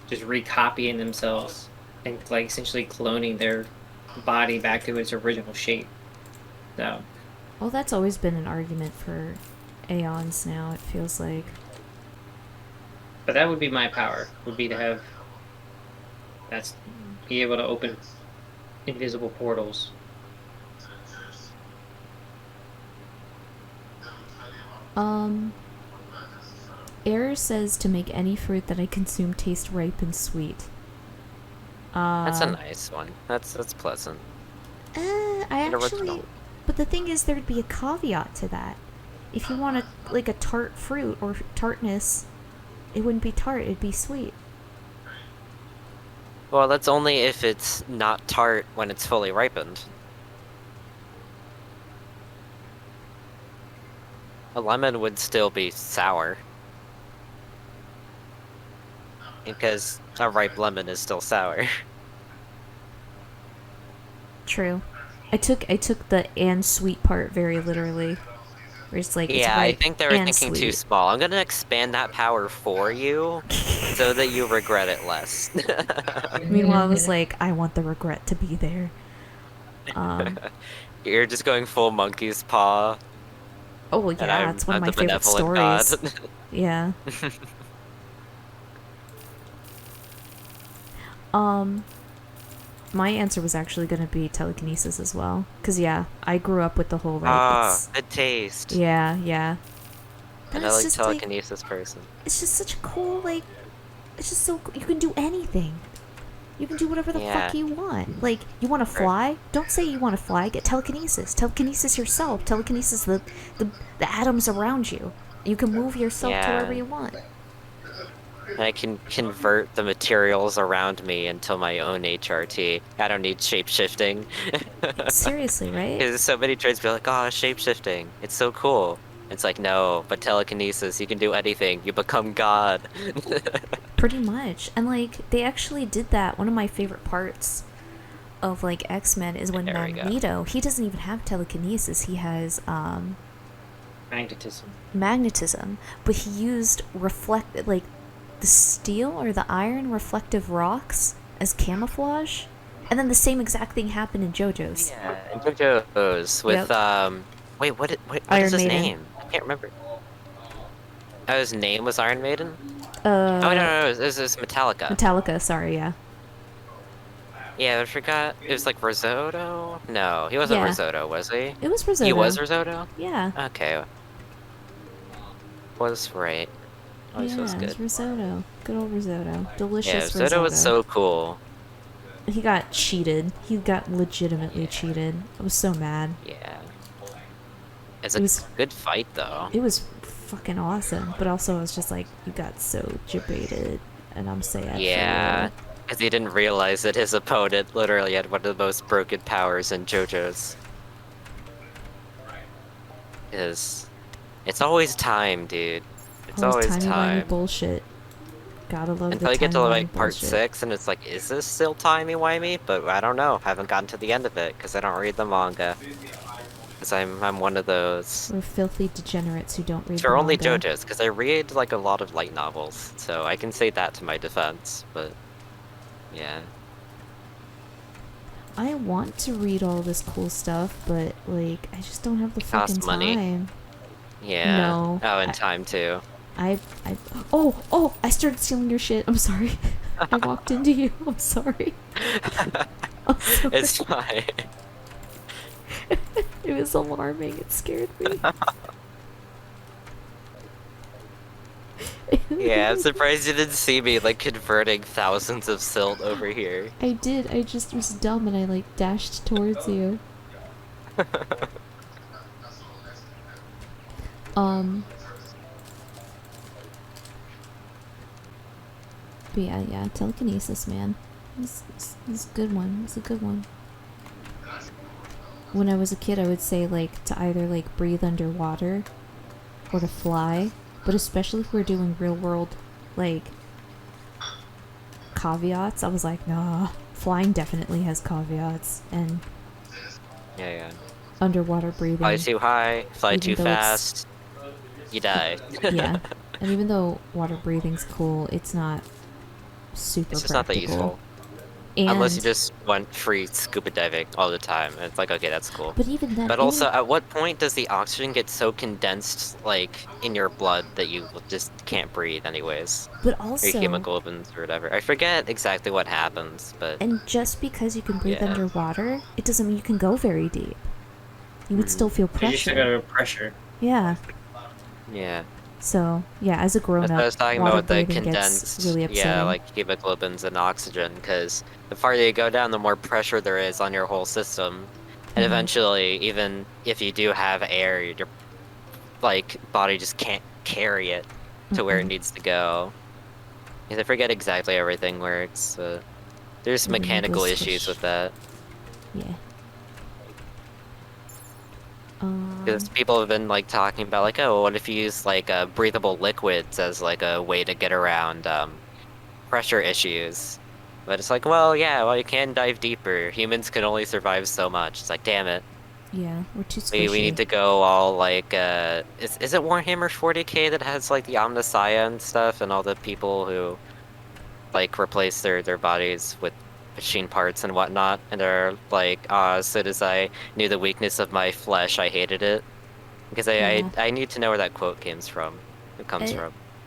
just recopying themselves and like essentially cloning their body back to its original shape? So, Well, that's always been an argument for aeons now, it feels like. but that would be my power. Would be to have that's be able to open invisible portals. Air says to make any fruit that I consume taste ripe and sweet. That's a nice one. That's pleasant. I An actually. original. But the thing is, there'd be a caveat to that. If you want like a tart fruit or tartness, it wouldn't be tart, it'd be sweet. Well, that's only if it's not tart when it's fully ripened. A lemon would still be sour. Because a ripe lemon is still sour. True. I took the and sweet part very literally. Where it's like it's Yeah, I ripe think they were and thinking too sweet. small. I'm gonna expand that power for you, so that you regret it less. Meanwhile, I was like, I want the regret to be there. You're just going full monkey's paw, Oh well, and yeah, it's one of I'm my the favorite benevolent god. stories. Yeah. My answer was actually gonna be telekinesis as well, cause yeah, I grew up with the whole like Ah, it's good taste. yeah. And And I it's like just like telekinesis person. it's just such a cool like it's just so you can do anything. You can do whatever the Yeah. fuck you want. Like, you want to fly? Don't say you want to fly. Get telekinesis. Telekinesis yourself. Telekinesis the atoms around you. You can move yourself to wherever Yeah. you want. And I can convert the materials around me into my own HRT. I don't need shape-shifting. Seriously, right? Because so many trades be like, oh, shape-shifting. It's so cool. It's like, no, but telekinesis, you can do anything. You become God. Pretty much. And like they actually did that. One of my favorite parts of like X-Men is when There we go. Magneto, he doesn't even have telekinesis. He has Magnetism. magnetism, but he used like the steel or the iron reflective rocks as camouflage. And then the same exact thing happened in JoJo's. Yeah, and JoJo's with, wait, what Iron is his Maiden. name? I can't remember. Oh, his name was Iron Maiden? Uh, Oh, no, it was Metallica. Metallica, sorry, yeah. Yeah, I forgot. It was like Risotto? No, he wasn't Yeah. Risotto, was he? It was Risotto. He was Risotto? Yeah. Okay. Was right. Always Yeah, was it good. was risotto. Good old risotto. Delicious Yeah, risotto. Risotto was so cool. He got cheated. He got legitimately cheated. I was so mad. Yeah. It's It a was- good fight, though. It was fucking awesome. But also, I was just like, you got so jebaited. And I'm sad Yeah. for you. Because he didn't realize that his opponent literally had one of the most broken powers in JoJo's. Because it's always time, dude. It's always timey-wimey time. bullshit. Gotta love Until the you get to like timey-wimey part bullshit. 6, and it's like, is this still timey-wimey? But I don't know. Haven't gotten to the end of it, because I don't read the manga. Because I'm one of those. We're filthy degenerates who don't read For the only manga. JoJo's, because I read like a lot of light novels, so I can say that to my defense, but yeah. I want to read all this cool stuff, but like I just don't have the fucking Costs money. time. Yeah. No, Oh, and I- time too. I I started stealing your shit. I'm sorry. I walked into you. I'm sorry. I'm sorry. It's fine. It was alarming. It scared me. Yeah, I'm surprised you didn't see me like converting thousands of silt over here. I did. I just was dumb and I like dashed towards you. But yeah, telekinesis, man. It's a good one. It's a good one. When I was a kid, I would say like to either like breathe underwater or to fly, but especially if we're doing real world like caveats, I was like, nah, flying definitely has caveats, and Yeah. underwater breathing. Fly too high, fly Even too though it's- fast, you die. Yeah, and even though water breathing's cool, it's not super It's just not that practical. useful. And, Unless you just went free scuba diving all the time. And it's like, okay, that's cool. But even then, But also, at what point does the oxygen get so condensed, like, in your blood that you just can't breathe anyways? but Or also, your hemoglobins or whatever. I forget exactly what happens, but... and just because you can breathe Yeah. underwater, it doesn't mean you can go very deep. You would still feel You just pressure. gotta pressure. Yeah. Yeah. So yeah, as a grown That's up, what I was talking water about with the breathing condensed, gets really upsetting. yeah, like hemoglobins and oxygen, because the farther you go down, the more pressure there is on your whole system. And eventually, even if you do have air, your like body just can't carry it to where it needs to go. Because I forget exactly how everything works. There's Maybe make mechanical those issues squish. with that. Yeah. Because people have been like talking about like, oh, what if you use like breathable liquids as like a way to get around pressure issues? But it's like, well, yeah, well, you can dive deeper. Humans can only survive so much. It's like, damn it. Yeah, we're too We squishy. need to go all like is it Warhammer 40K that has like the Omnissiah and stuff and all the people who like replace their bodies with machine parts and whatnot and they're like, as soon as I knew the weakness of my flesh, I hated it. Because Yeah. I need to know where that quote comes It, from.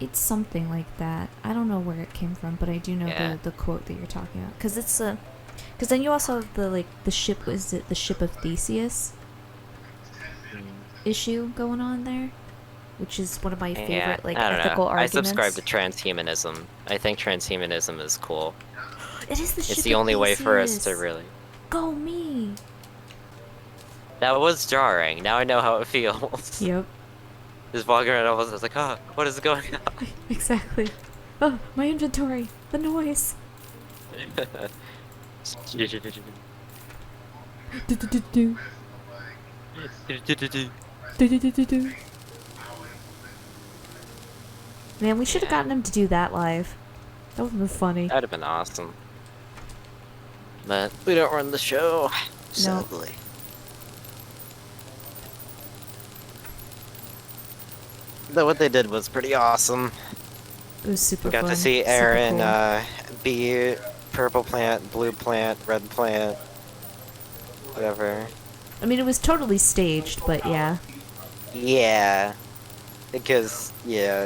it's something like that. I don't know where it came from, but I do know Yeah. the quote that you're talking about. Because it's a. Because then you also have the like the ship. Was it the ship of Theseus issue going on there? Which is one of my Yeah, favorite like I don't know. ethical I subscribe arguments. to transhumanism. I think transhumanism is cool. It is the It's ship the of only way for us to Theseus. really. Go me. That was jarring. Now I know how it feels. Yep. Just walking around, I was like, oh, what is going on? Exactly. Oh, my inventory. The noise. Do-do-do-do. Do-do-do-do-do. Man, we should have Yeah. gotten him to do that live. That would have been funny. That'd have been awesome. But we don't run the show, sadly. Though what they did was pretty awesome. It was super We got fun. to see super Aaron cool. be purple plant, blue plant, red plant, whatever. I mean, it was totally staged, but yeah. Yeah, because yeah,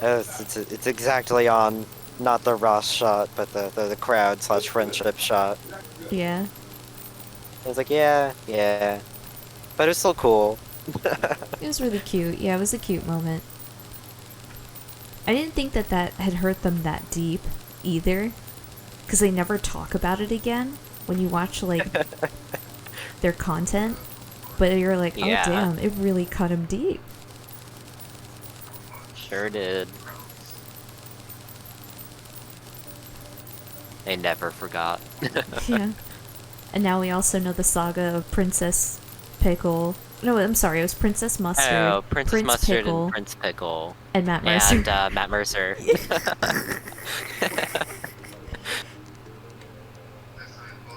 it's exactly on not the Ross shot, but the crowd / friendship shot. Yeah. I was like, yeah, but it was still cool. It was really cute. Yeah, it was a cute moment. I didn't think that that had hurt them that deep either, because they never talk about it again when you watch like their content. But you're like, oh Yeah. damn, it really cut him deep. Sure did. They never forgot. Yeah. And now we also know the saga of Princess Pickle. No, I'm sorry, it was Princess Mustard, Oh, Princess Prince Mustard Pickle, and Prince Pickle. and Matt Mercer. And Matt Mercer.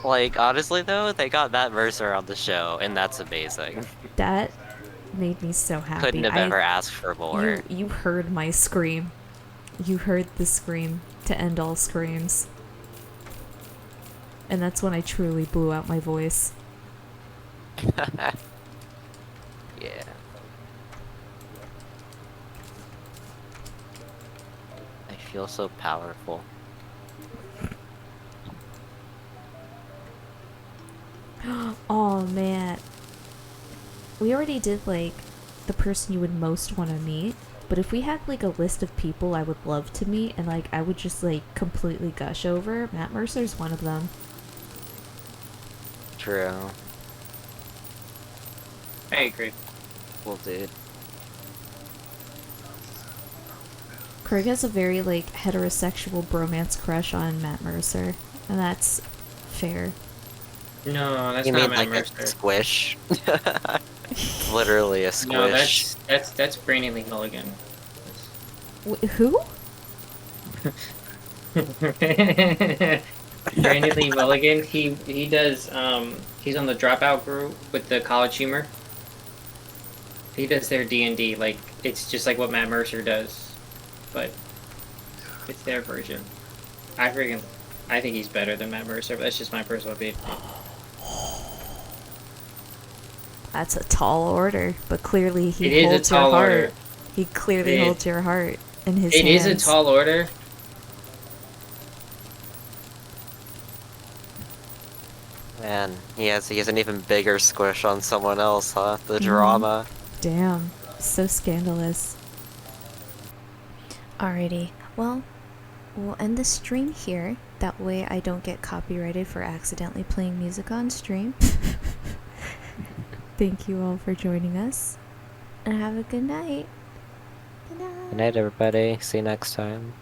Like, honestly though, they got Matt Mercer on the show, and that's amazing. That made me so happy. Couldn't have ever asked for more. You heard my scream. You heard the scream to end all screams. And that's when I truly blew out my voice. Yeah. I feel so powerful. Oh man. We already did like the person you would most want to meet, but if we had like a list of people I would love to meet and like I would just like completely gush over, Matt Mercer's one of them. True. I agree. Well, dude. Craig has a very like heterosexual bromance crush on Matt Mercer, and that's fair. No, that's You not mean Matt like Mercer. a squish? Literally a squish. No, that's Brandon Lee Mulligan. Who? Brandon Lee Mulligan. He does he's on the Dropout group with the College Humor. He does their D&D like it's just like what Matt Mercer does, but it's their version. I think he's better than Matt Mercer, but that's just my personal opinion. That's a tall order, but clearly It he is a holds your tall heart. order. He clearly It- holds your heart in his It hands. is a tall order. Man, he has an even bigger squish on someone else, huh? The drama. Damn, so scandalous. Alrighty, well, we'll end the stream here. That way I don't get copyrighted for accidentally playing music on stream. Thank you all for joining us. And have a good night. Good night. Good night, everybody. See you next time.